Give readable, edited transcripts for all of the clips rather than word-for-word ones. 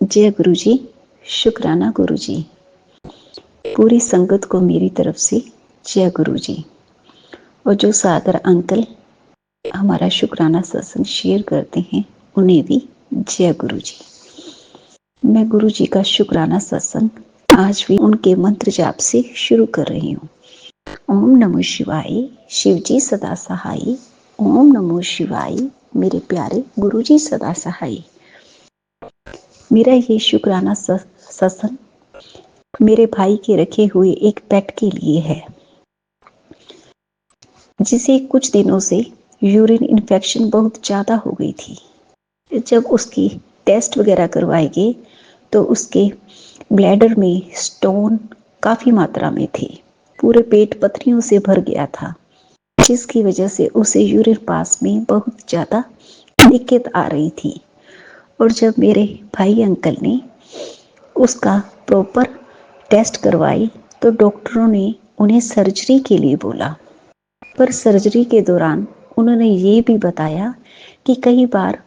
जय गुरु जी। शुक्राना गुरु जी। पूरी संगत को मेरी तरफ से जय गुरु जी। और जो सागर अंकल हमारा शुक्राना सत्संग शेयर करते हैं उन्हें भी जय गुरु जी। मैं गुरु जी का शुक्राना सत्संग आज भी उनके मंत्र जाप से शुरू कर रही हूँ। ओम नमो शिवाय, शिव जी सदा सहाय। ओम नमो शिवाय, मेरे प्यारे गुरु जी सदा सहाय। मेरा ये शुक्राना सत्संग मेरे भाई के रखे हुए एक पेट के लिए है, जिसे कुछ दिनों से यूरिन इन्फेक्शन बहुत ज़्यादा हो गई थी। जब उसकी टेस्ट वगैरह करवाए गए तो उसके ब्लैडर में स्टोन काफ़ी मात्रा में थे। पूरे पेट पथरियों से भर गया था, जिसकी वजह से उसे यूरिन पास में बहुत ज़्यादा दिक्कत आ रही थी। और जब मेरे भाई अंकल ने उसका प्रॉपर टेस्ट करवाई तो डॉक्टरों ने उन्हें सर्जरी के लिए बोला। पर सर्जरी के दौरान उन्होंने ये भी बताया कि कई बार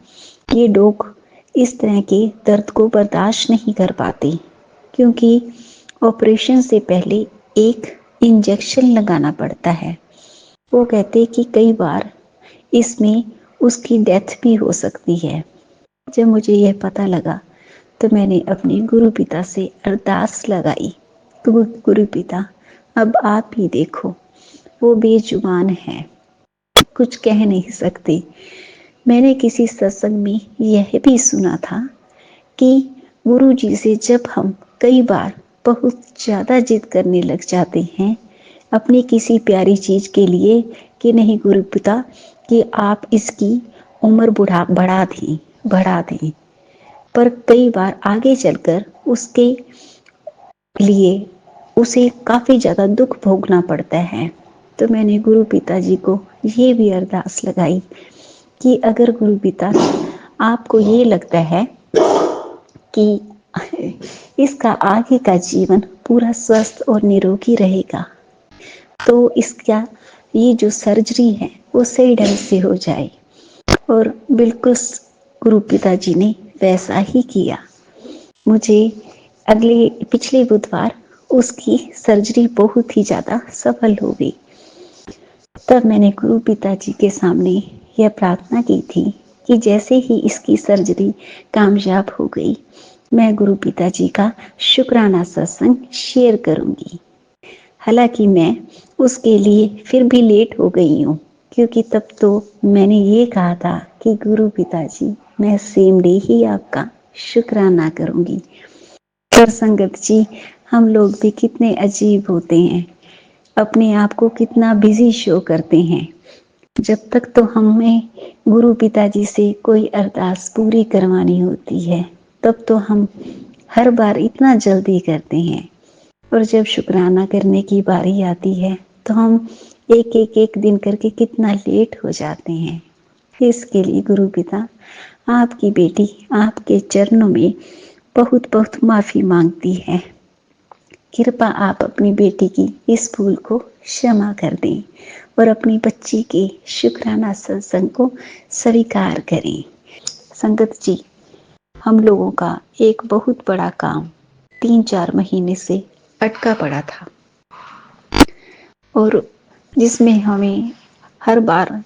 ये डॉग इस तरह के दर्द को बर्दाश्त नहीं कर पाते, क्योंकि ऑपरेशन से पहले एक इंजेक्शन लगाना पड़ता है। वो कहते कि कई बार इसमें उसकी डेथ भी हो सकती है। जब मुझे यह पता लगा तो मैंने अपने गुरु पिता से अरदास लगाई, गुरु पिता अब आप ही देखो, वो बेजुबान है, कुछ कह नहीं सकते। मैंने किसी सत्संग में यह भी सुना था कि गुरु जी से जब हम कई बार बहुत ज़्यादा जिद करने लग जाते हैं अपनी किसी प्यारी चीज़ के लिए कि नहीं गुरु पिता कि आप इसकी उम्र बढ़ा दें, पर कई बार आगे चलकर उसके लिए उसे काफ़ी ज़्यादा दुख भोगना पड़ता है। तो मैंने गुरु पिताजी को ये भी अरदास लगाई कि अगर गुरु पिता आपको ये लगता है कि इसका आगे का जीवन पूरा स्वस्थ और निरोगी रहेगा तो इसका ये जो सर्जरी है वो सही ढंग से हो जाए। और बिल्कुल गुरु पिताजी ने वैसा ही किया। मुझे पिछले बुधवार उसकी सर्जरी बहुत ही ज़्यादा सफल हो गई। तब मैंने गुरु पिताजी के सामने यह प्रार्थना की थी कि जैसे ही इसकी सर्जरी कामयाब हो गई मैं गुरु पिताजी का शुक्राना सत्संग शेयर करूंगी। हालांकि मैं उसके लिए फिर भी लेट हो गई हूँ, क्योंकि तब तो मैंने ये कहा था कि गुरु पिताजी मैं सेम डे ही आपका शुक्राना करूंगी। पर संगत जी, हम लोग भी कितने अजीब होते हैं, अपने आप को कितना बिजी शो करते हैं। जब तक तो हमें गुरु पिताजी से कोई अरदास पूरी करवानी होती है तब तो हम हर बार इतना जल्दी करते हैं, और जब शुक्राना करने की बारी आती है तो हम एक दिन करके कितना लेट हो जाते हैं। इसके लिए गुरु पिता आपकी बेटी आपके चरणों में बहुत बहुत माफ़ी मांगती है। कृपा आप अपनी बेटी की इस भूल को क्षमा कर दें और अपनी बच्ची के शुक्राना सत्संग को स्वीकार करें। संगत जी, हम लोगों का एक बहुत बड़ा काम 3-4 महीने से अटका पड़ा था, और जिसमें हमें हर बार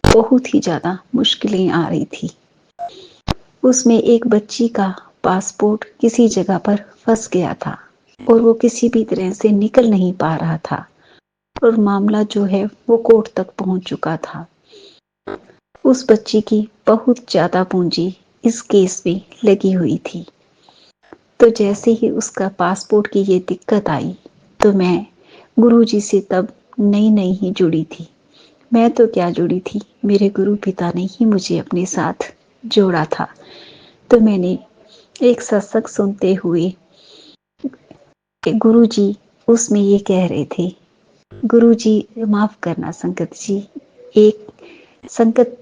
बहुत ही ज़्यादा मुश्किलें आ रही थी। उसमें एक बच्ची का पासपोर्ट किसी जगह पर फंस गया था और वो किसी भी तरह से निकल नहीं पा रहा था, और मामला जो है वो कोर्ट तक पहुंच चुका था। उस बच्ची की बहुत ज़्यादा पूंजी इस केस में लगी हुई थी। तो जैसे ही उसका पासपोर्ट की ये दिक्कत आई तो मैं गुरुजी से तब नई ही जुड़ी थी। मैं तो क्या जुड़ी थी, मेरे गुरु पिता ने ही मुझे अपने साथ जोड़ा था। तो मैंने एक सत्संग सुनते हुए गुरुजी उसमें ये कह रहे थे, गुरुजी माफ करना संगत जी, एक संगत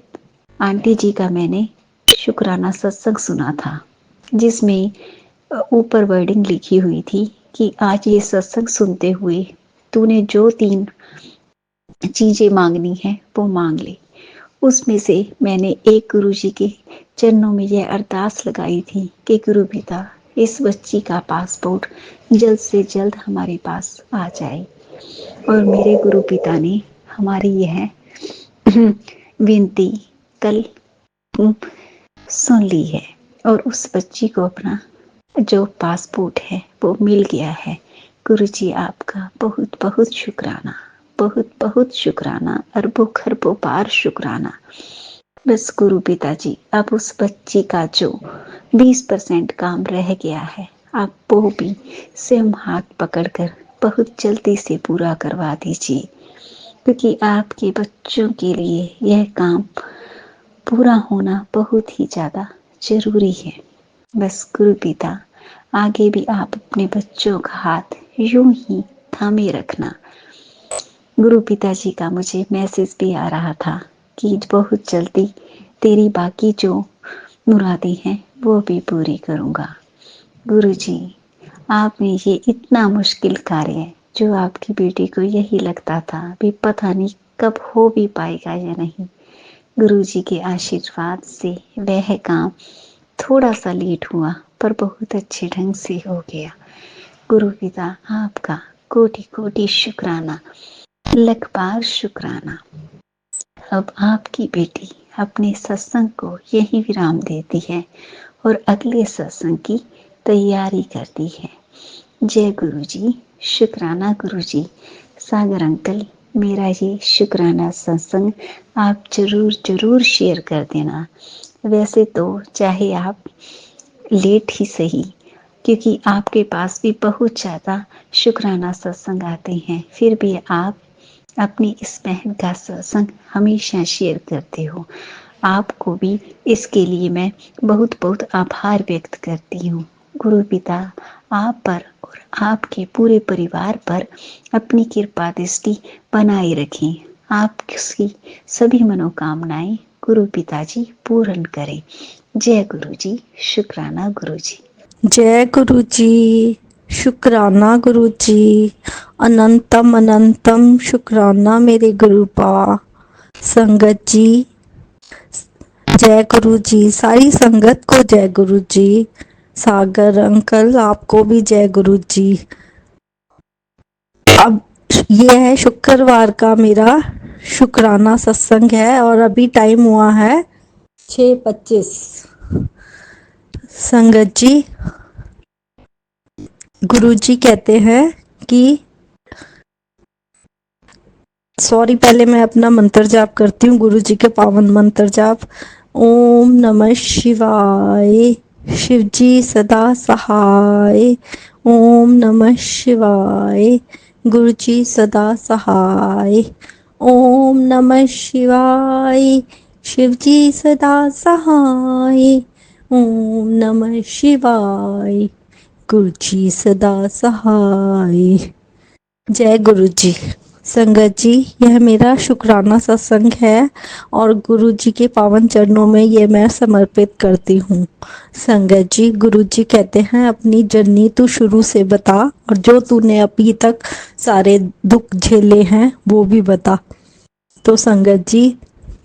आंटी जी का मैंने शुक्राना सत्संग सुना था जिसमें ऊपर वर्डिंग लिखी हुई थी कि आज ये सत्संग सुनते हुए तूने जो 3 चीजें मांगनी है वो मांग ले। उसमें से मैंने एक गुरुजी के चरणों में यह अरदास लगाई थी कि गुरु पिता, इस बच्ची का पासपोर्ट जल्द से जल्द हमारे पास आ जाए। और मेरे गुरु पिता ने हमारी यह विनती कल सुन ली है और उस बच्ची को अपना जो पासपोर्ट है वो मिल गया है। गुरुजी आपका बहुत बहुत शुक्राना, बहुत बहुत शुक्राना, अरबों खरबों बार शुक्राना। बस गुरु पिताजी, अब उस बच्ची का जो 20% काम रह गया है, आप वो भी स्वयं हाथ पकड़कर बहुत जल्दी से पूरा करवा दीजिए, क्योंकि आपके बच्चों के लिए यह काम पूरा होना बहुत ही ज़्यादा जरूरी है। बस गुरु पिता, आगे भी आप अपने बच्चों का हाथ यूं ही थामे रखना। गुरु पिताजी का मुझे मैसेज भी आ रहा था कि बहुत जल्दी तेरी बाकी जो मुरादें हैं वो भी पूरी करूँगा। गुरुजी, आपने ये इतना मुश्किल कार्य जो आपकी बेटी को यही लगता था भी पता नहीं कब हो भी पाएगा या नहीं, गुरुजी के आशीर्वाद से वह काम थोड़ा सा लेट हुआ पर बहुत अच्छे ढंग से हो गया। गुरु पिता आपका कोटि कोटि शुक्राना, लख बार शुक्राना। अब आपकी बेटी अपने सत्संग को यही विराम देती है और अगले सत्संग की तैयारी करती है। जय गुरुजी, शुक्राना गुरुजी। सागर अंकल, मेरा ये शुक्राना सत्संग आप जरूर शेयर कर देना। वैसे तो चाहे आप लेट ही सही, क्योंकि आपके पास भी बहुत ज़्यादा शुक्राना सत्संग आते हैं, फिर भी आप अपनी इस बहन का सत्संग हमेशा शेयर करते हो। आपको भी इसके लिए मैं बहुत बहुत आभार व्यक्त करती हूँ। गुरु पिता आप पर और आपके पूरे परिवार पर अपनी कृपा दृष्टि बनाए रखें। आपकी सभी मनोकामनाएं गुरु पिताजी पूर्ण करें। जय गुरु जी, शुक्राना गुरु जी। जय गुरु जी, शुक्राना गुरु जी, अनंतम अनंतम शुक्राना मेरे गुरुपा। संगत जी, जय गुरु जी, सारी संगत को जय गुरु जी। सागर अंकल, आपको भी जय गुरु जी। अब ये है शुक्रवार का मेरा शुक्राना सत्संग है और अभी टाइम हुआ है 6:25। संगत जी, गुरुजी कहते हैं कि सॉरी, पहले मैं अपना मंत्र जाप करती हूँ, गुरुजी के पावन मंत्र जाप। ओम नमः शिवाय, शिवजी सदा सहाय। ओम नमः शिवाय, गुरुजी सदा सहाय। ओम नमः शिवाय, शिवजी सदा सहाय। ओम नमः शिवाय, गुरुजी सदा सहाय। जय गुरु जी। संगत जी, यह मेरा शुक्राना सत्संग है और गुरु जी के पावन चरणों में ये मैं समर्पित करती हूँ। संगत जी, गुरु जी कहते हैं अपनी जर्नी तू शुरू से बता और जो तूने अभी तक सारे दुख झेले हैं वो भी बता। तो संगत जी,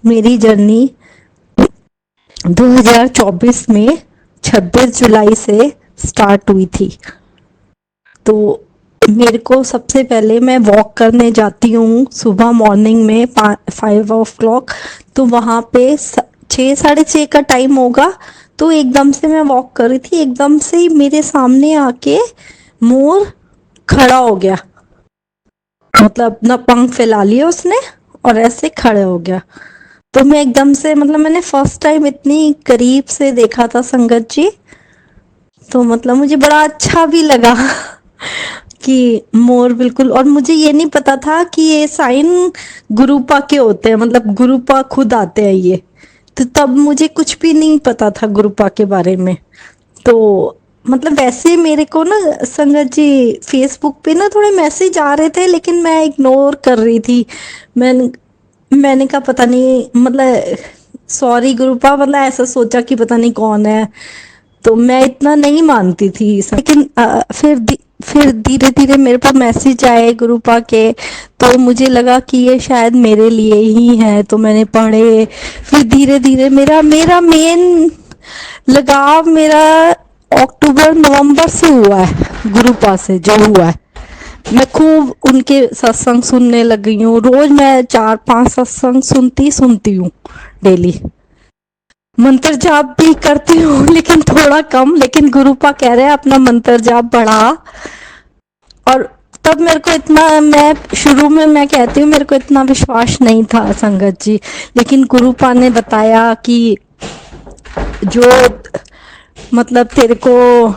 मेरी जर्नी 2024 में 26 जुलाई से स्टार्ट हुई थी। तो मेरे को सबसे पहले मैं वॉक करने जाती हूँ सुबह मॉर्निंग में 5 o'clock। तो वहाँ पे 6, 6:30 का टाइम होगा। तो एकदम से मैं वॉक कर रही थी, एकदम से ही मेरे सामने आके मोर खड़ा हो गया, मतलब अपना पंख फैला लिया उसने और ऐसे खड़े हो गया। तो मैं एकदम से, मतलब मैंने फर्स्ट टाइम इतनी करीब से देखा था संगत जी, तो मतलब मुझे बड़ा अच्छा भी लगा कि मोर बिल्कुल। और मुझे ये नहीं पता था कि ये साइन गुरुपा के होते हैं, मतलब गुरुपा खुद आते हैं ये। तो तब मुझे कुछ भी नहीं पता था गुरुपा के बारे में। तो मतलब वैसे मेरे को ना संगत जी फेसबुक पे ना थोड़े मैसेज आ रहे थे, लेकिन मैं इग्नोर कर रही थी। मैंने कहा पता नहीं, मतलब सॉरी गुरुपा, मतलब ऐसा सोचा कि पता नहीं कौन है, तो मैं इतना नहीं मानती थी। लेकिन फिर धीरे धीरे मेरे पास मैसेज आए गुरुपा के, तो मुझे लगा कि ये शायद मेरे लिए ही है, तो मैंने पढ़े। फिर धीरे धीरे मेरा मेरा मेन लगाव मेरा अक्टूबर नवंबर से हुआ है गुरुपा से, जो हुआ है। मैं खूब उनके सत्संग सुनने लग गई हूँ, रोज मैं 4-5 सत्संग सुनती हूँ डेली। मंत्र जाप भी करती हूँ लेकिन थोड़ा कम, लेकिन गुरुपा कह रहे हैं अपना मंत्र जाप बढ़ा। और तब मेरे को इतना, मैं शुरू में मैं कहती हूँ मेरे को इतना विश्वास नहीं था संगत जी, लेकिन गुरुपा ने बताया कि जो मतलब तेरे को,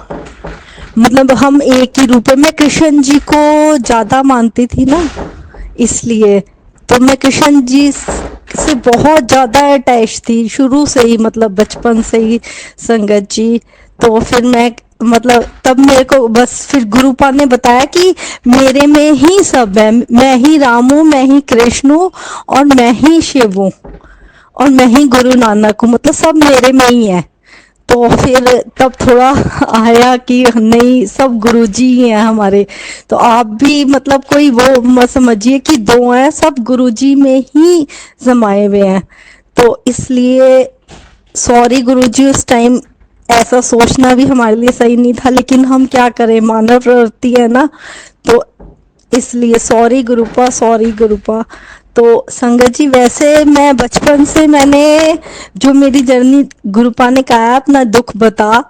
मतलब हम एक ही रूप है। मैं कृष्ण जी को ज्यादा मानती थी ना, इसलिए तो मैं कृष्ण जी से बहुत ज्यादा अटैच थी शुरू से ही, मतलब बचपन से ही संगत जी। तो फिर मैं मतलब तब मेरे को बस फिर गुरुपा ने बताया कि मेरे में ही सब है, मैं ही राम हूँ, मैं ही कृष्ण हूँ, और मैं ही शिव हूँ, और मैं ही गुरु नानक हूँ, मतलब सब मेरे में ही है। तो फिर तब थोड़ा आया कि नहीं, सब गुरुजी ही हैं हमारे। तो आप भी मतलब कोई वो मत समझिए कि दो हैं, सब गुरुजी में ही समाये हुए हैं। तो इसलिए सॉरी गुरुजी, उस टाइम ऐसा सोचना भी हमारे लिए सही नहीं था, लेकिन हम क्या करें, मानव प्रवृत्ति है ना, तो इसलिए सॉरी गुरुपा, सॉरी गुरुपा। तो संगत जी वैसे मैं बचपन से मैंने जो मेरी जर्नी, गुरुपा ने कहा अपना दुख बता,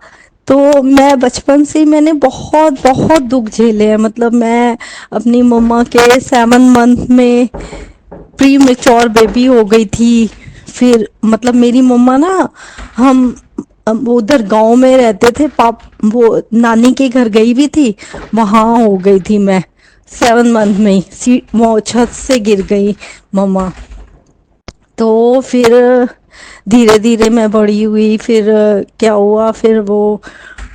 तो मैं बचपन से ही मैंने बहुत बहुत दुख झेले हैं। मतलब मैं अपनी मम्मा के 7 मंथ में प्री मेच्योर बेबी हो गई थी। फिर मतलब मेरी मम्मा ना, हम वो उधर गांव में रहते थे, पाप वो नानी के घर गई भी थी, वहां हो गई थी मैं 7 मंथ में ही, वो छत से गिर गई मम्मा। तो फिर धीरे धीरे मैं बड़ी हुई, फिर क्या हुआ, फिर वो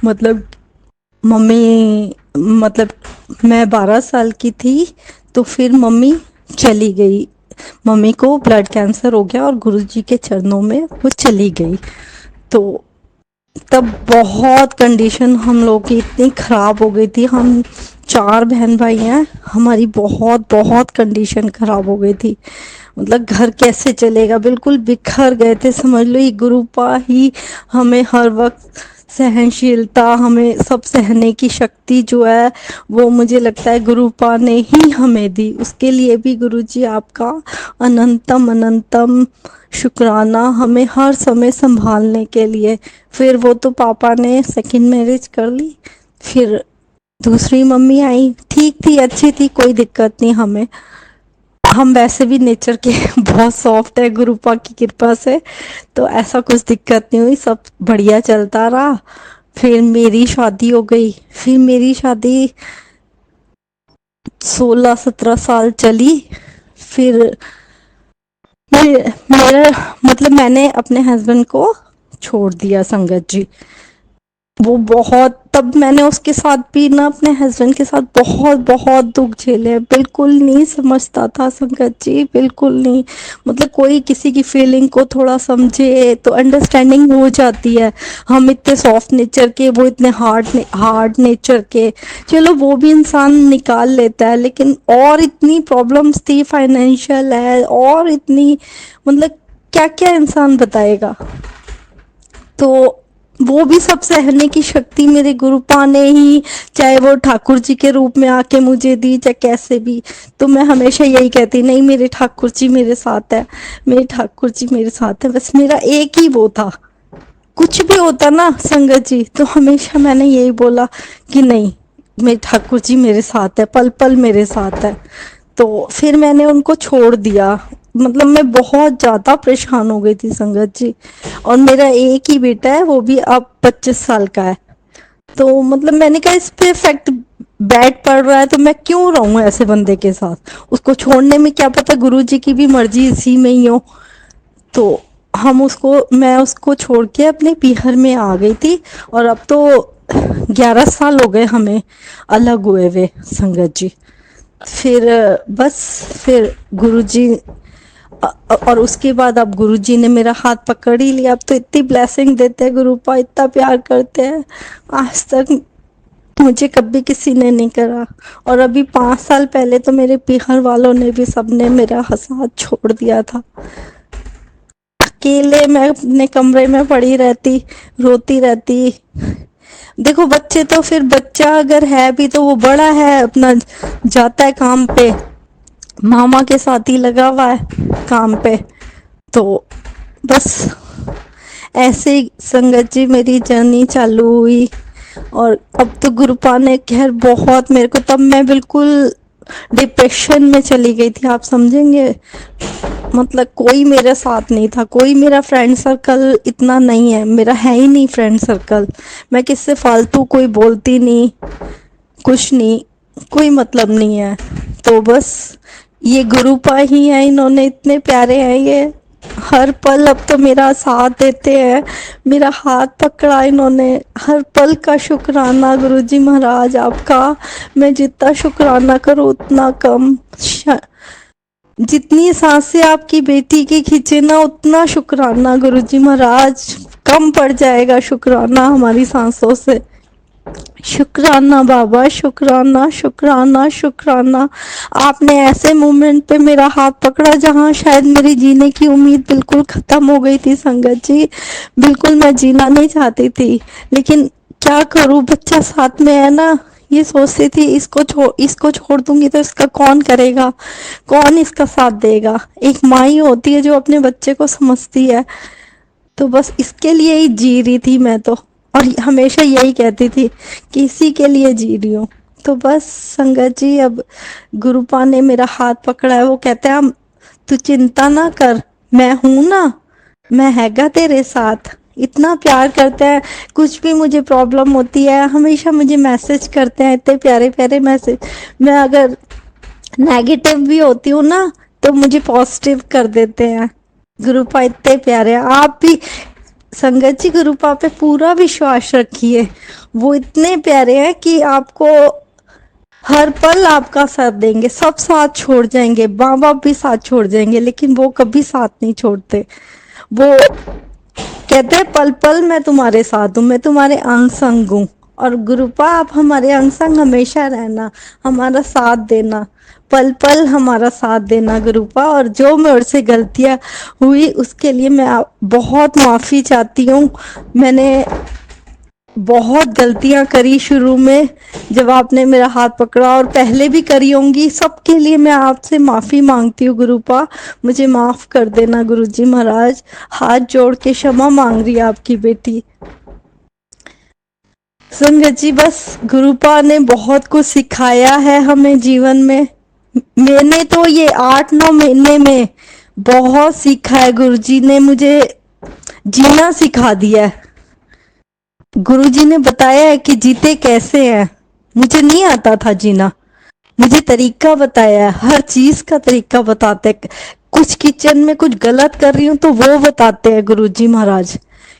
मतलब मम्मी, मतलब मैं 12 साल की थी तो फिर मम्मी चली गई। मम्मी को ब्लड कैंसर हो गया और गुरुजी के चरणों में वो चली गई। तो तब बहुत कंडीशन हम लोग की इतनी खराब हो गई थी, हम 4 बहन भाई हैं, हमारी बहुत बहुत कंडीशन खराब हो गई थी। मतलब घर कैसे चलेगा, बिल्कुल बिखर गए थे समझ लो। ये गुरुपा ही हमें हर वक्त सहनशीलता, हमें सब सहने की शक्ति जो है वो मुझे लगता है गुरुपा ने ही हमें दी। उसके लिए भी गुरुजी आपका अनंतम अनंतम शुक्राना, हमें हर समय संभालने के लिए। फिर वो तो पापा ने सेकंड मैरिज कर ली, फिर दूसरी मम्मी आई, ठीक थी, अच्छी थी, कोई दिक्कत नहीं हमें। हम वैसे भी नेचर के बहुत सॉफ्ट है गुरुपा की कृपा से, तो ऐसा कुछ दिक्कत नहीं हुई, सब बढ़िया चलता रहा। फिर मेरी शादी हो गई, फिर मेरी शादी 16-17 साल चली। फिर मेरा मतलब मैंने अपने हस्बैंड को छोड़ दिया संगत जी। वो बहुत, तब मैंने उसके साथ भी ना, अपने हस्बैंड के साथ बहुत बहुत दुख झेले, बिल्कुल नहीं समझता था संगत जी, बिल्कुल नहीं। मतलब कोई किसी की फीलिंग को थोड़ा समझे तो अंडरस्टैंडिंग हो जाती है। हम इतने सॉफ्ट नेचर के, वो इतने हार्ड नेचर के, चलो वो भी इंसान निकाल लेता है, लेकिन और इतनी प्रॉब्लम्स थी, फाइनेंशियल है और इतनी, मतलब क्या क्या इंसान बताएगा। तो वो भी सब सहने की शक्ति मेरे गुरुपा ने ही, चाहे वो ठाकुर जी के रूप में आके मुझे दी, चाहे कैसे भी। तो मैं हमेशा यही कहती, नहीं मेरे ठाकुर जी मेरे साथ है, मेरे ठाकुर जी मेरे साथ है, बस मेरा एक ही वो था। कुछ भी होता ना संगत जी, तो हमेशा मैंने यही बोला कि नहीं, मेरे ठाकुर जी मेरे साथ है, पल पल मेरे साथ है। तो फिर मैंने उनको छोड़ दिया। मतलब मैं बहुत ज़्यादा परेशान हो गई थी संगत जी। और मेरा एक ही बेटा है, वो भी अब 25 साल का है। तो मतलब मैंने कहा इस पे इफेक्ट बैड पड़ रहा है, तो मैं क्यों रहूं ऐसे बंदे के साथ। उसको छोड़ने में क्या पता गुरु जी की भी मर्जी इसी में ही हो। तो मैं उसको छोड़ के अपने पीहर में आ गई थी। और अब तो 11 साल हो गए हमें अलग हुए हुए संगत जी। फिर बस फिर गुरुजी, और उसके बाद अब गुरुजी ने मेरा हाथ पकड़ ही लिया। अब तो इतनी ब्लेसिंग देते हैं गुरुपा, इतना प्यार करते हैं। आज तक मुझे कभी किसी ने नहीं करा। और अभी 5 साल पहले तो मेरे पीहर वालों ने भी सबने मेरा साथ छोड़ दिया था। अकेले मैं अपने कमरे में पड़ी रहती, रोती रहती। देखो बच्चे तो फिर बच्चा अगर है भी तो वो बड़ा है, अपना जाता है काम पे, मामा के साथ ही लगा हुआ है काम पे। तो बस ऐसे ही संगत जी मेरी जर्नी चालू हुई। और अब तो गुरुपा ने खैर बहुत मेरे को, तब मैं बिल्कुल डिप्रेशन में चली गई थी, आप समझेंगे। मतलब कोई मेरे साथ नहीं था, कोई मेरा फ्रेंड सर्कल इतना नहीं है, मेरा है ही नहीं फ्रेंड सर्कल। मैं किससे फालतू कोई बोलती नहीं, कुछ नहीं, कोई मतलब नहीं है। तो बस ये गुरुपा ही है, इन्होंने इतने प्यारे हैं ये, हर पल अब तो मेरा साथ देते हैं, मेरा हाथ पकड़ा इन्होंने। हर पल का शुक्राना गुरुजी महाराज आपका, मैं जितना शुक्राना करूँ उतना कम। जितनी सांसें आपकी बेटी की खींचे ना उतना शुक्राना गुरुजी महाराज, कम पड़ जाएगा शुक्राना हमारी सांसों से। शुक्राना बाबा, शुक्राना शुक्राना शुक्राना। आपने ऐसे मोमेंट पे मेरा हाथ पकड़ा जहाँ शायद मेरी जीने की उम्मीद बिल्कुल खत्म हो गई थी संगत जी, बिल्कुल मैं जीना नहीं चाहती थी। लेकिन क्या करूँ, बच्चा साथ में है ना, ये सोचती थी इसको छोड़ दूंगी तो इसका कौन करेगा, कौन इसका साथ देगा। एक माँ ही होती है जो अपने बच्चे को समझती है। तो बस इसके लिए ही जी रही थी मैं तो, और हमेशा यही कहती थी कि इसी के लिए जी रही हूँ। तो बस संगत जी अब गुरुपा ने मेरा हाथ पकड़ा है, वो कहते हैं तू चिंता ना कर, मैं हूं ना, मैं हैगा तेरे साथ। इतना प्यार करते हैं, कुछ भी मुझे प्रॉब्लम होती है हमेशा मुझे मैसेज करते हैं, इतने प्यारे प्यारे मैसेज। मैं अगर नेगेटिव भी होती हूँ ना तो मुझे पॉजिटिव कर देते हैं। गुरुपा इतने प्यारे हैं। आप भी संगत जी गुरुपा पे पूरा विश्वास रखिए, वो इतने प्यारे हैं कि आपको हर पल आपका साथ देंगे। सब साथ छोड़ जाएंगे, माँ बाप भी साथ छोड़ जाएंगे, लेकिन वो कभी साथ नहीं छोड़ते। वो कहते हैं पल पल मैं तुम्हारे साथ हूँ, मैं तुम्हारे अंग संग हूँ। और गुरुपा आप हमारे अंग संग हमेशा रहना, हमारा साथ देना, पल पल हमारा साथ देना गुरुपा। और जो मेरे से गलतियाँ हुई उसके लिए मैं बहुत माफ़ी चाहती हूँ। मैंने बहुत गलतियां करी शुरू में जब आपने मेरा हाथ पकड़ा, और पहले भी करी होंगी। सबके लिए मैं आपसे माफ़ी मांगती हूँ गुरुपा, मुझे माफ़ कर देना गुरुजी महाराज। हाथ जोड़ के क्षमा मांग रही है आपकी बेटी। संगत जी बस गुरुपा ने बहुत कुछ सिखाया है हमें जीवन में। मैंने तो ये 8-9 महीने में बहुत सीखा है। गुरुजी ने मुझे जीना सिखा दिया है। गुरुजी ने बताया है कि जीते कैसे हैं। मुझे नहीं आता था जीना, मुझे तरीका बताया है, हर चीज का तरीका बताते। कुछ किचन में कुछ गलत कर रही हूँ तो वो बताते हैं गुरुजी महाराज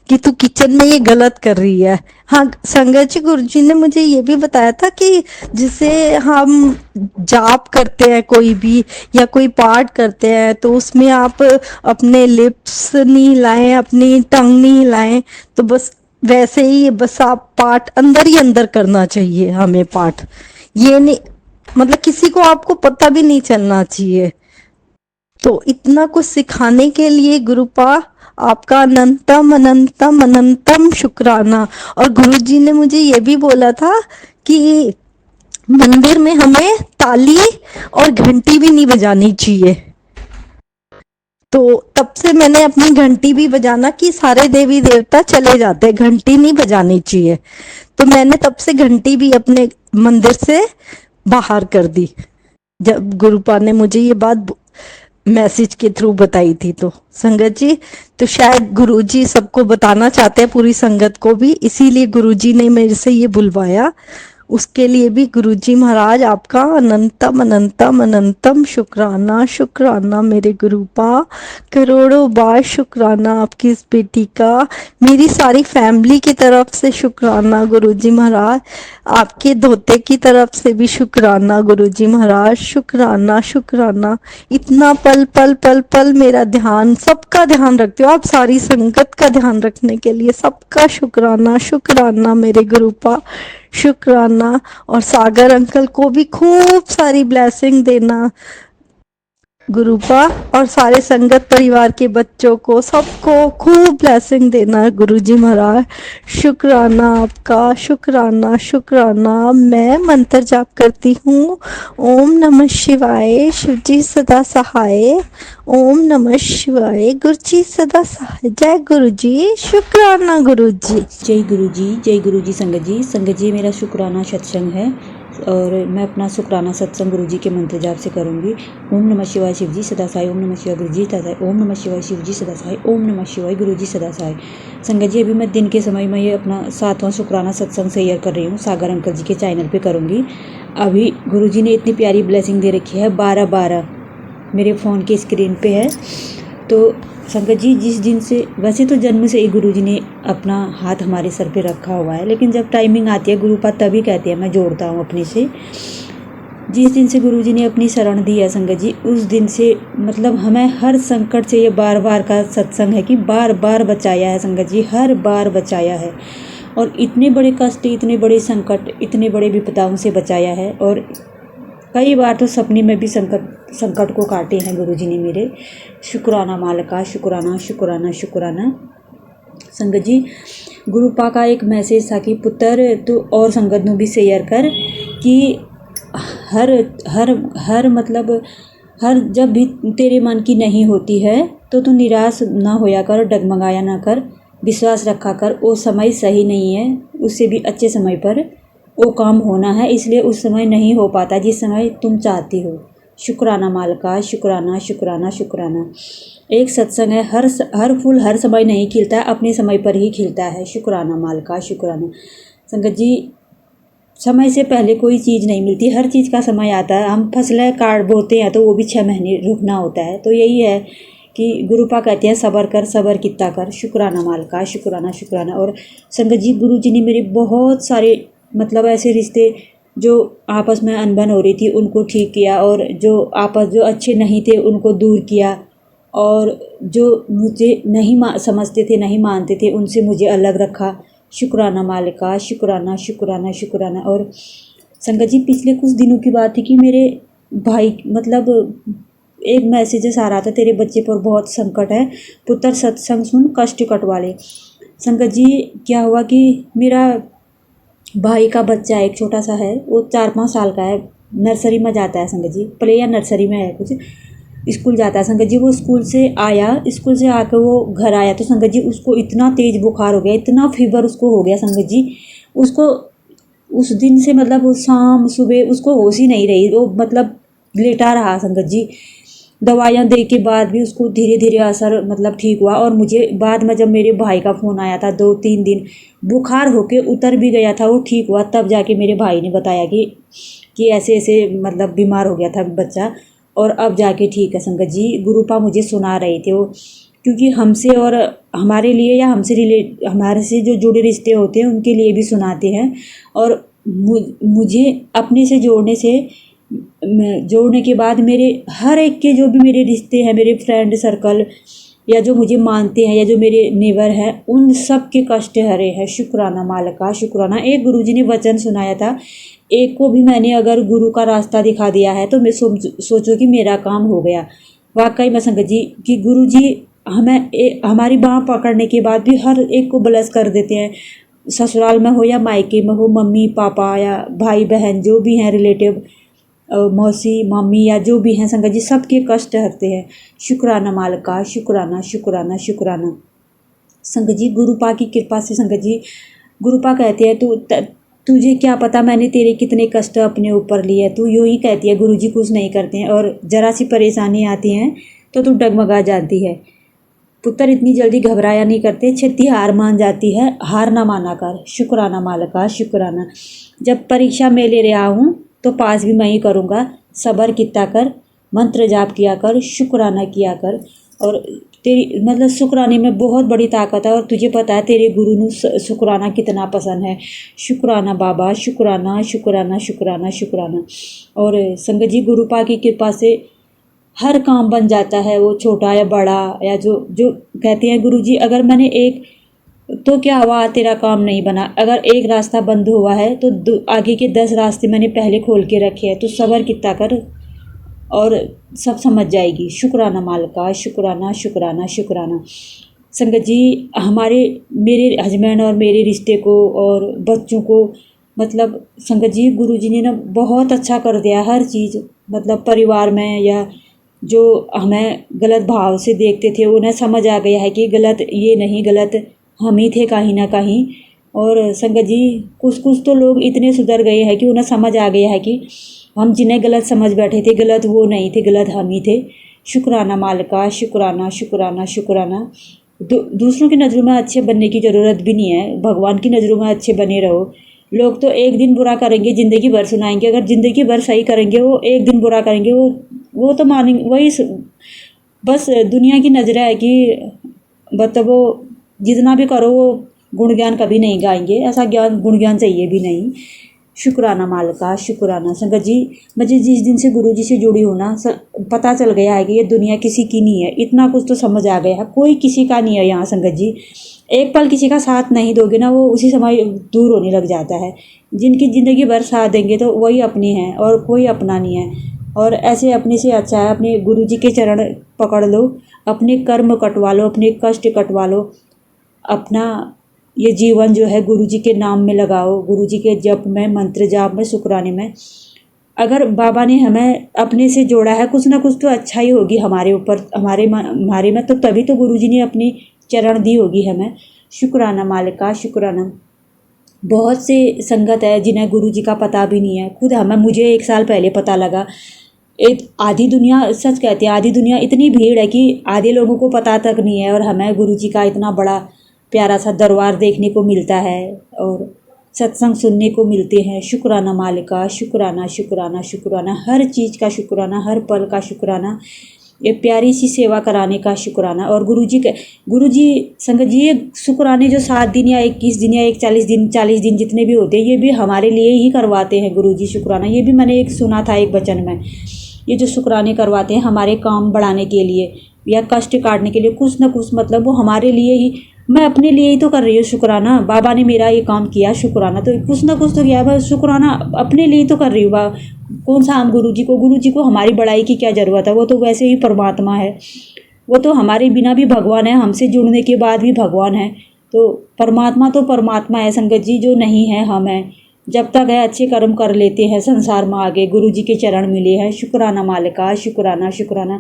कि तू किचन में ये गलत कर रही है। हाँ संगत जी गुरुजी ने मुझे ये भी बताया था कि जिसे हम जाप करते हैं कोई भी या कोई पाठ करते हैं तो उसमें आप अपने लिप्स नहीं हिलाएं, अपनी टंग नहीं हिलाएं। तो बस वैसे ही बस आप पाठ अंदर ही अंदर करना चाहिए हमें पाठ, ये नहीं मतलब किसी को आपको पता भी नहीं चलना चाहिए। तो इतना कुछ सिखाने के लिए गुरुपा आपका अनंतम अनंतम अनंतम शुक्राना। और गुरुजी ने मुझे ये भी बोला था कि मंदिर में हमें ताली और घंटी भी नहीं बजानी चाहिए। तो तब से मैंने अपनी घंटी भी बजाना, कि सारे देवी देवता चले जाते, घंटी नहीं बजानी चाहिए। तो मैंने तब से घंटी भी अपने मंदिर से बाहर कर दी, जब गुरुपा ने मुझे ये बात मैसेज के थ्रू बताई थी। तो संगत जी तो शायद गुरुजी सबको बताना चाहते हैं, पूरी संगत को भी, इसीलिए गुरुजी ने मेरे से ये बुलवाया। उसके लिए भी गुरुजी महाराज आपका अनंतम अनंतम अनंतम शुक्राना। शुक्राना मेरे गुरुपा, करोड़ों बार शुक्राना आपकी इस बेटी का, मेरी सारी फैमिली की तरफ से शुक्राना गुरुजी महाराज, आपके धोते की तरफ से भी शुक्राना गुरुजी महाराज। शुक्राना शुक्राना। इतना पल पल पल पल मेरा ध्यान, सबका ध्यान रखते हो आप, सारी संगत का ध्यान रखने के लिए सबका शुक्राना। शुक्राना मेरे गुरुपा, शुक्राना। और सागर अंकल को भी खूब सारी ब्लेसिंग देना गुरुपा, और सारे संगत परिवार के बच्चों को सबको खूब ब्लेसिंग देना गुरुजी महाराज। शुक्राना आपका, शुक्राना शुक्राना। मैं मंत्र जाप करती हूँ। ओम नमः शिवाय, शिवजी सदा सहाय। ओम नमः शिवाय, गुरुजी सदा सहाय। जय गुरुजी, शुक्राना गुरुजी। जय गुरु जी संगत जी मेरा शुक्राना सत्संग है और मैं अपना शुक्राना सत्संग गुरु जी के मंत्र जाप से करूँगी। ओम नमः शिवाय शिव जी सदा साई, ओम नमः शिवाय गुरु जी सदा साई, ओम नमः शिवाय शिव जी सदा साई, ओम नमः शिवाय गुरु जी सदा साई। संगत जी अभी मैं दिन के समय में ये अपना 7वां शुक्राना सत्संग शेयर कर रही हूँ, सागर अंकल जी के चैनल पे करूँगी। अभी गुरु जी ने इतनी प्यारी ब्लेसिंग दे रखी है, 12-12 मेरे फ़ोन की स्क्रीन पे है। तो संगत जी जिस दिन से, वैसे तो जन्म से ही गुरु जी ने अपना हाथ हमारे सर पे रखा हुआ है, लेकिन जब टाइमिंग आती है गुरुपा तभी कहते हैं मैं जोड़ता हूँ अपने से। जिस दिन से गुरु जी ने अपनी शरण दी है संगत जी, उस दिन से मतलब हमें हर संकट से, ये बार बार का सत्संग है कि बार बार बचाया है संगत जी, हर बार बचाया है। और इतने बड़े कष्ट, इतने बड़े संकट, इतने बड़े विपदाओं से बचाया है। और कई बार तो सपने में भी संकट को काटे हैं गुरु जी ने मेरे। शुक्राना मालिका, शुक्राना शुक्राना शुक्राना। संगत जी गुरुपा का एक मैसेज था कि पुत्र तू और संगत नू भी शेयर कर कि हर हर हर मतलब हर जब भी तेरे मन की नहीं होती है तो तू निराश ना होया कर, डगमगाया ना कर, विश्वास रखा कर। वो समय सही नहीं है, उससे भी अच्छे समय पर वो काम होना है, इसलिए उस समय नहीं हो पाता जिस समय तुम चाहती हो। शुक्राना मालिका, शुक्राना शुक्राना शुक्राना। एक सत्संग है, हर फूल हर समय नहीं खिलता, अपने समय पर ही खिलता है। शुक्राना मालिका, शुक्राना। संगत जी समय से पहले कोई चीज़ नहीं मिलती, हर चीज़ का समय आता है। हम फसलें काट बोते हैं तो वो भी 6 महीने रुकना होता है। तो यही है कि गुरुपा कहते हैं सबर कर, सबर कितना कर। शुक्राना मालिका, शुक्राना शुक्राना। और संगत जी गुरु जी ने मेरे बहुत सारे मतलब ऐसे रिश्ते जो आपस में अनबन हो रही थी उनको ठीक किया, और जो अच्छे नहीं थे उनको दूर किया, और जो मुझे नहीं समझते थे, नहीं मानते थे, उनसे मुझे अलग रखा। शुक्राना मालिका, शुक्राना शुक्राना शुक्राना। और संगत जी पिछले कुछ दिनों की बात थी कि मेरे भाई मतलब एक मैसेजेस आ रहा था, तेरे बच्चे पर बहुत संकट है, पुत्र सत्संग सुन कष्ट कटवा ले। संगत जी क्या हुआ कि मेरा भाई का बच्चा एक छोटा सा है, वो 4-5 साल का है, नर्सरी में जाता है संगत जी, प्ले या नर्सरी में है कुछ, स्कूल जाता है संगत जी। वो स्कूल से आया, स्कूल से आकर वो घर आया तो संगत जी उसको इतना तेज़ बुखार हो गया, इतना फीवर उसको हो गया संगत जी। उसको उस दिन से मतलब वो शाम सुबह उसको होश ही नहीं रही, वो मतलब लेटा रहा संगत जी। दवाइयाँ दे के बाद भी उसको धीरे धीरे असर मतलब ठीक हुआ। और मुझे बाद में जब मेरे भाई का फ़ोन आया था, 2-3 दिन बुखार होके उतर भी गया था, वो ठीक हुआ, तब जाके मेरे भाई ने बताया कि ऐसे ऐसे मतलब बीमार हो गया था बच्चा, और अब जाके ठीक है संगत जी। गुरुपा मुझे सुना रहे थे वो, क्योंकि हमसे और हमारे लिए या हमारे से जो जुड़े रिश्ते होते हैं उनके लिए भी सुनाते हैं। और मुझे अपने से जोड़ने के बाद मेरे हर एक के जो भी मेरे रिश्ते हैं, मेरे फ्रेंड सर्कल या जो मुझे मानते हैं या जो मेरे नेबर हैं, उन सब के कष्ट हरे हैं। शुक्राना मालिका, शुक्राना। एक गुरुजी ने वचन सुनाया था, एक को भी मैंने अगर गुरु का रास्ता दिखा दिया है तो मैं सोचो कि मेरा काम हो गया। वाकई में संगत जी कि गुरु जी हमारी बाँह पकड़ने के बाद भी हर एक को ब्लेस कर देते हैं, ससुराल में हो या मायके में हो, मम्मी पापा या भाई बहन जो भी हैं रिलेटिव, मौसी मम्मी या जो भी हैं संगत जी, सबके कष्ट हरते हैं। शुक्राना मालिका, शुक्राना शुक्राना शुक्राना। संगत जी गुरुपा की कृपा से संगत जी, गुरुपा कहते हैं तुझे क्या पता मैंने तेरे कितने कष्ट अपने ऊपर लिए। तू यूँ ही कहती है गुरुजी कुछ नहीं करते हैं, और ज़रा सी परेशानी आती हैं तो तू डगमगा जाती है। पुत्र इतनी जल्दी घबराया नहीं करते, छेती हार मान जाती है, हार ना माना कर। शुक्राना मालिका, शुक्राना। जब परीक्षा में ले रहा हूँ तो पास भी मैं ही करूँगा, सबर कितना कर, मंत्र जाप किया कर, शुक्राना किया कर। और तेरी मतलब शुक्राने में बहुत बड़ी ताकत है, और तुझे पता है तेरे गुरु ने शुक्राना कितना पसंद है। शुक्राना बाबा, शुक्राना शुक्राना शुक्राना शुक्राना। और संगत जी गुरुपा की कृपा से हर काम बन जाता है, वो छोटा या बड़ा, या जो जो कहते हैं गुरु जी, अगर मैंने एक तो क्या हुआ, तेरा काम नहीं बना। अगर एक रास्ता बंद हुआ है तो आगे के 10 रास्ते मैंने पहले खोल के रखे हैं। तो सब्र कितना कर और सब समझ जाएगी। शुक्राना मालिका, शुक्राना शुक्राना शुक्राना। संगत जी, हमारे मेरे हस्बैंड और मेरे रिश्ते को और बच्चों को, मतलब संगत जी गुरुजी ने ना बहुत अच्छा कर दिया हर चीज़। मतलब परिवार में या जो हमें गलत भाव से देखते थे उन्हें समझ आ गया है कि गलत ये नहीं, गलत हम ही थे कहीं ना कहीं। और संगत जी कुछ कुछ तो लोग इतने सुधर गए हैं कि उन्हें समझ आ गया है कि हम जिन्हें गलत समझ बैठे थे, गलत वो नहीं थे, गलत हम ही थे। शुक्राना मालिका, शुक्राना शुक्राना शुक्राना। दूसरों की नज़रों में अच्छे बनने की ज़रूरत भी नहीं है, भगवान की नज़रों में अच्छे बने रहो। लोग तो एक दिन बुरा करेंगे, ज़िंदगी भर सुनाएंगे। अगर ज़िंदगी भर सही करेंगे, वो एक दिन बुरा करेंगे, वो तो मानेंगे। वही बस दुनिया की नज़र है कि मतलब वो जितना भी करो वो गुणगान कभी नहीं गाएंगे। ऐसा ज्ञान गुणगान चाहिए भी नहीं। शुक्राना मालिका, शुक्राना। संगत जी, मुझे जिस दिन से गुरु जी से जुड़ी हूँ ना, पता चल गया है कि ये दुनिया किसी की नहीं है। इतना कुछ तो समझ आ गया है, कोई किसी का नहीं है यहाँ। संगत जी, एक पल किसी का साथ नहीं दोगे ना, वो उसी समय दूर होने लग जाता है। जिनकी ज़िंदगी भर साथ देंगे तो वही अपनी है और कोई अपना नहीं है। और ऐसे अपने से अच्छा है अपने गुरु जी के चरण पकड़ लो, अपने कर्म कटवा लो, अपने कष्ट कटवा लो, अपना ये जीवन जो है गुरु जी के नाम में लगाओ, गुरु जी के जप में, मंत्र जाप में, शुक्राने में। अगर बाबा ने हमें अपने से जोड़ा है, कुछ ना कुछ तो अच्छा ही होगी हमारे ऊपर, हमारे में। तो तभी तो गुरु जी ने अपनी चरण दी होगी हमें। शुक्राना मालिका, शुक्राना। बहुत से संगत है जिन्हें गुरु जी का पता भी नहीं है। खुद मुझे 1 साल पहले पता लगा। एक आधी दुनिया, सच कहते हैं आधी दुनिया, इतनी भीड़ है कि आधे लोगों को पता तक नहीं है। और हमें गुरु जी का इतना बड़ा प्यारा सा दरबार देखने को मिलता है और सत्संग सुनने को मिलते हैं। शुक्राना मालिका, शुक्राना शुक्राना शुक्राना। हर चीज़ का शुक्राना, हर पल का शुक्राना, ये प्यारी सी सेवा कराने का शुक्राना। और गुरु जी संगत जी, ये शुक्राने जो 7 दिन या 21 दिन या 40 दिन जितने भी होते हैं, ये भी हमारे लिए ही करवाते हैं गुरु जी शुक्राना। ये भी मैंने एक सुना था एक वचन में। ये जो शुक्राने करवाते हैं हमारे काम बढ़ाने के लिए या कष्ट काटने के लिए, कुछ ना कुछ मतलब वो हमारे लिए ही। मैं अपने लिए ही तो कर रही हूँ शुक्राना। बाबा ने मेरा ये काम किया, शुक्राना तो कुछ ना कुछ तो किया। मैं शुक्राना अपने लिए ही तो कर रही हूँ। कौन सा हम गुरु जी को हमारी बड़ाई की क्या ज़रूरत है। वो तो वैसे ही परमात्मा है, वो तो हमारे बिना भी भगवान है, हमसे जुड़ने के बाद भी भगवान है। तो परमात्मा है संगत जी, जो नहीं है हम हैं। जब तक है अच्छे कर्म कर लेते हैं संसार में आगे, गुरु जी के चरण मिले हैं। शुक्राना मालिका, शुक्राना शुक्राना।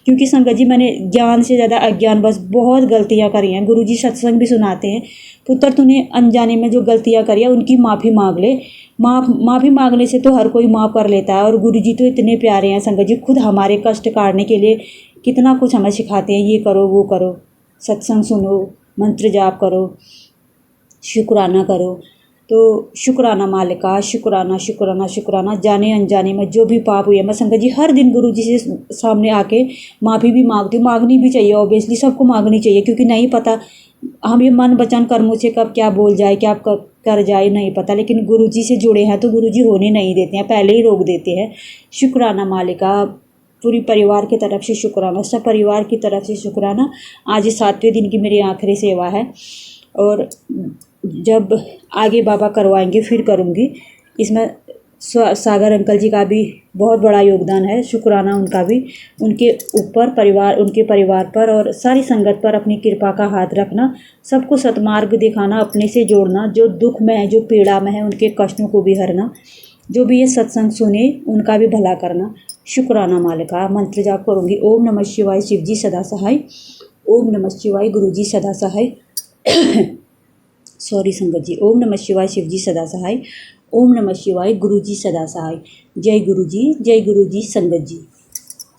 क्योंकि संगत जी, मैंने ज्ञान से ज़्यादा अज्ञान बस बहुत गलतियाँ करी हैं। गुरु जी सत्संग भी सुनाते हैं, पुत्र तूने अनजाने में जो गलतियाँ करी है उनकी माफ़ी मांग ले। माफ़ी मांगने से तो हर कोई माफ़ कर लेता है। और गुरु जी तो इतने प्यारे हैं संगत जी, खुद हमारे कष्ट काटने के लिए कितना कुछ हमें सिखाते हैं। ये करो, वो करो, सत्संग सुनो, मंत्र जाप करो, शुक्राना करो। तो शुक्राना मालिका, शुक्राना शुक्राना शुक्राना। जाने अनजाने में जो भी पाप हुए, मैं संगत जी हर दिन गुरु जी से सामने आके माफ़ी भी मांगती हूँ। मांगनी भी चाहिए, ऑब्वियसली सबको मांगनी चाहिए, क्योंकि नहीं पता हम ये मन वचन कर्मों से कब क्या बोल जाए, क्या कर जाए, नहीं पता। लेकिन गुरु जी से जुड़े हैं तो गुरु जी होने नहीं देते हैं, पहले ही रोक देते हैं। शुक्राना मालिका, पूरी परिवार की तरफ से शुक्राना, सब परिवार की तरफ से शुक्राना। आज 7वें दिन की मेरी आखिरी सेवा है और जब आगे बाबा करवाएंगे फिर करूँगी। इसमें सागर अंकल जी का भी बहुत बड़ा योगदान है, शुक्राना उनका भी। उनके ऊपर परिवार, उनके परिवार पर और सारी संगत पर अपनी कृपा का हाथ रखना, सबको सतमार्ग दिखाना, अपने से जोड़ना, जो दुख में है, जो पीड़ा में है, उनके कष्टों को भी हरना, जो भी ये सत्संग सुने उनका भी भला करना। शुक्राना मालिका। मंत्र जाप करूँगी। ओम नमः शिवाय, शिव जी सदा सहाय। ओम नमः शिवाय, गुरु जी सदा सहाय। सॉरी संगत जी। ओम नमः शिवाय, शिव जी सदा सहाय। ओम नमः शिवाय, गुरु जी सदा सहाय। जय गुरु जी, जय गुरु जी संगत जी।